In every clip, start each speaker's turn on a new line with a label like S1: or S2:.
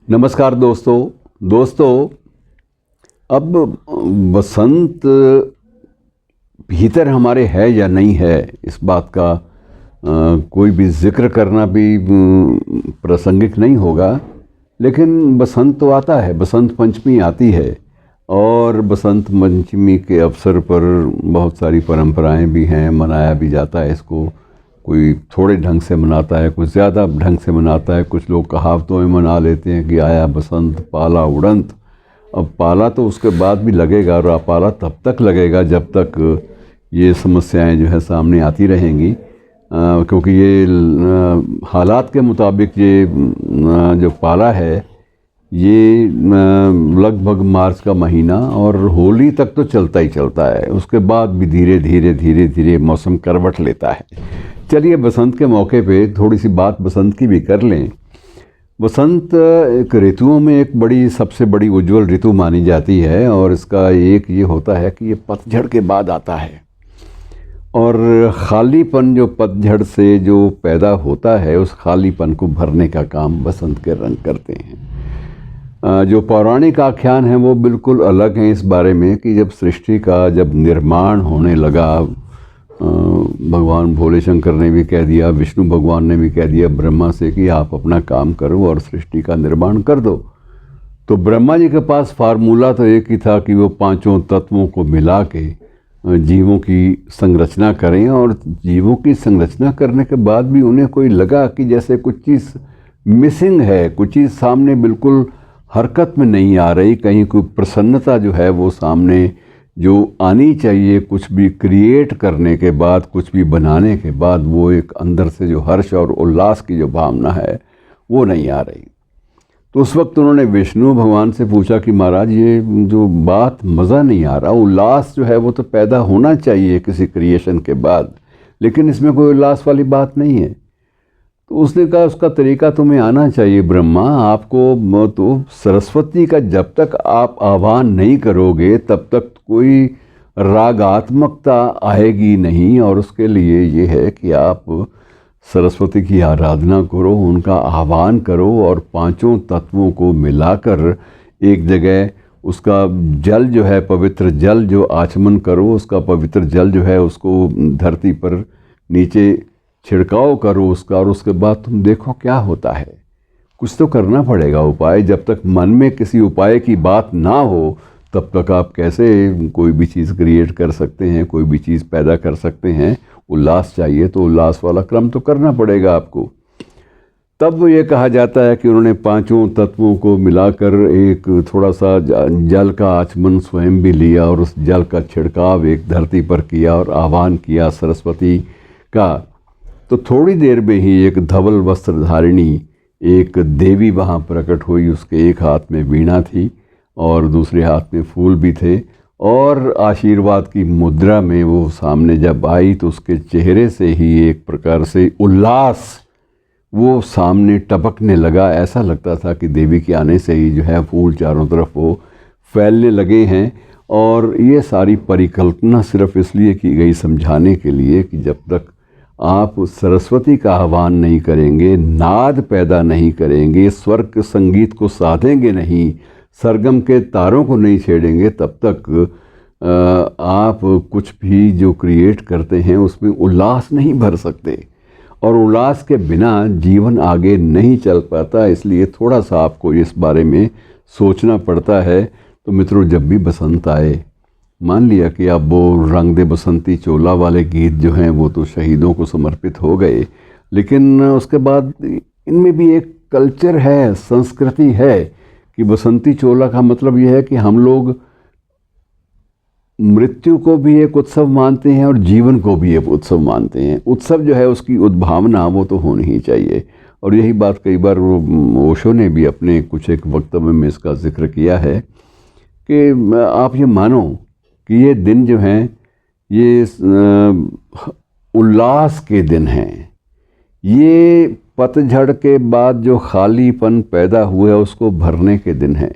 S1: नमस्कार दोस्तों। अब बसंत भीतर हमारे है या नहीं है, इस बात का कोई भी जिक्र करना भी प्रासंगिक नहीं होगा। लेकिन बसंत तो आता है, बसंत पंचमी आती है और बसंत पंचमी के अवसर पर बहुत सारी परंपराएं भी हैं, मनाया भी जाता है इसको। कोई थोड़े ढंग से मनाता है, कुछ ज़्यादा ढंग से मनाता है। कुछ लोग कहावतों में मना लेते हैं कि आया बसंत पाला उड़ंत। अब पाला तो उसके बाद भी लगेगा और पाला तब तक लगेगा जब तक ये समस्याएं जो है सामने आती रहेंगी, क्योंकि ये हालात के मुताबिक ये जो पाला है ये लगभग मार्च का महीना और होली तक तो चलता ही चलता है। उसके बाद भी धीरे धीरे मौसम करवट लेता है। चलिए बसंत के मौके पे थोड़ी सी बात बसंत की भी कर लें। बसंत एक ऋतुओं में एक सबसे बड़ी उज्जवल ऋतु मानी जाती है और इसका एक ये होता है कि ये पतझड़ के बाद आता है और खालीपन जो पतझड़ से जो पैदा होता है उस खालीपन को भरने का काम बसंत के रंग करते हैं। जो पौराणिक आख्यान हैं वो बिल्कुल अलग हैं इस बारे में कि जब सृष्टि का जब निर्माण होने लगा, भगवान भोले शंकर ने भी कह दिया, विष्णु भगवान ने भी कह दिया ब्रह्मा से कि आप अपना काम करो और सृष्टि का निर्माण कर दो। तो ब्रह्मा जी के पास फार्मूला तो एक ही था कि वो पांचों तत्वों को मिला के जीवों की संरचना करें। और जीवों की संरचना करने के बाद भी उन्हें कोई लगा कि जैसे कुछ चीज़ मिसिंग है, कुछ चीज़ सामने बिल्कुल हरकत में नहीं आ रही, कहीं कोई प्रसन्नता जो है वो सामने जो आनी चाहिए, कुछ भी क्रिएट करने के बाद, कुछ भी बनाने के बाद वो एक अंदर से जो हर्ष और उल्लास की जो भावना है वो नहीं आ रही। तो उस वक्त उन्होंने विष्णु भगवान से पूछा कि महाराज ये जो बात मज़ा नहीं आ रहा, उल्लास जो है वो तो पैदा होना चाहिए किसी क्रिएशन के बाद, लेकिन इसमें कोई उल्लास वाली बात नहीं है। तो उसने कहा उसका तरीका तुम्हें आना चाहिए ब्रह्मा, आपको तो सरस्वती का जब तक आप आह्वान नहीं करोगे तब तक कोई रागात्मकता आएगी नहीं। और उसके लिए ये है कि आप सरस्वती की आराधना करो, उनका आह्वान करो और पांचों तत्वों को मिलाकर एक जगह उसका जल जो है, पवित्र जल जो आचमन करो, उसका पवित्र जल जो है उसको धरती पर नीचे छिड़काव करो उसका, और उसके बाद तुम देखो क्या होता है। कुछ तो करना पड़ेगा उपाय। जब तक मन में किसी उपाय की बात ना हो तब तक आप कैसे कोई भी चीज़ क्रिएट कर सकते हैं, कोई भी चीज़ पैदा कर सकते हैं। उल्लास चाहिए तो उल्लास वाला क्रम तो करना पड़ेगा आपको। तब ये कहा जाता है कि उन्होंने पांचों तत्वों को मिलाकर एक थोड़ा सा जल का आचमन स्वयं भी लिया और उस जल का छिड़काव एक धरती पर किया और आह्वान किया सरस्वती का। तो थोड़ी देर में ही एक धवल वस्त्रधारिणी एक देवी वहाँ प्रकट हुई। उसके एक हाथ में वीणा थी और दूसरे हाथ में फूल भी थे और आशीर्वाद की मुद्रा में वो सामने जब आई तो उसके चेहरे से ही एक प्रकार से उल्लास वो सामने टपकने लगा। ऐसा लगता था कि देवी के आने से ही जो है फूल चारों तरफ वो फैलने लगे हैं। और ये सारी परिकल्पना सिर्फ इसलिए की गई समझाने के लिए कि जब तक आप सरस्वती का आह्वान नहीं करेंगे, नाद पैदा नहीं करेंगे, स्वर के संगीत को साधेंगे नहीं, सरगम के तारों को नहीं छेड़ेंगे, तब तक आप कुछ भी जो क्रिएट करते हैं उसमें उल्लास नहीं भर सकते और उल्लास के बिना जीवन आगे नहीं चल पाता। इसलिए थोड़ा सा आपको इस बारे में सोचना पड़ता है। तो मित्रों, जब भी बसंत आए, मान लिया कि अब वो रंग दे बसंती चोला वाले गीत जो हैं वो तो शहीदों को समर्पित हो गए, लेकिन उसके बाद इनमें भी एक कल्चर है, संस्कृति है कि बसंती चोला का मतलब ये है कि हम लोग मृत्यु को भी एक उत्सव मानते हैं और जीवन को भी एक उत्सव मानते हैं। उत्सव जो है उसकी उद्भावना वो तो होनी ही चाहिए। और यही बात कई बार ओशो ने भी अपने कुछ एक वक्तव्य में इसका जिक्र किया है कि आप ये मानो कि ये दिन जो हैं ये उल्लास के दिन हैं। ये पतझड़ के बाद जो खालीपन पैदा हुआ है उसको भरने के दिन हैं।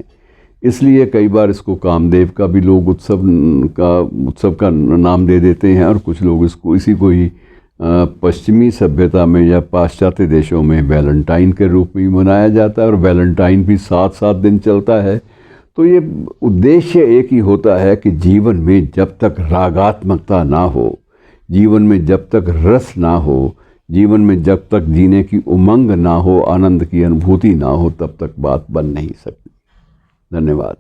S1: इसलिए कई बार इसको कामदेव का भी लोग उत्सव का नाम दे देते हैं और कुछ लोग इसको इसी को ही पश्चिमी सभ्यता में या पाश्चात्य देशों में वैलेंटाइन के रूप में मनाया जाता है, और वैलेंटाइन भी 7-7 दिन चलता है। तो ये उद्देश्य एक ही होता है कि जीवन में जब तक रागात्मकता ना हो, जीवन में जब तक रस ना हो, जीवन में जब तक जीने की उमंग ना हो, आनंद की अनुभूति ना हो, तब तक बात बन नहीं सकती। धन्यवाद।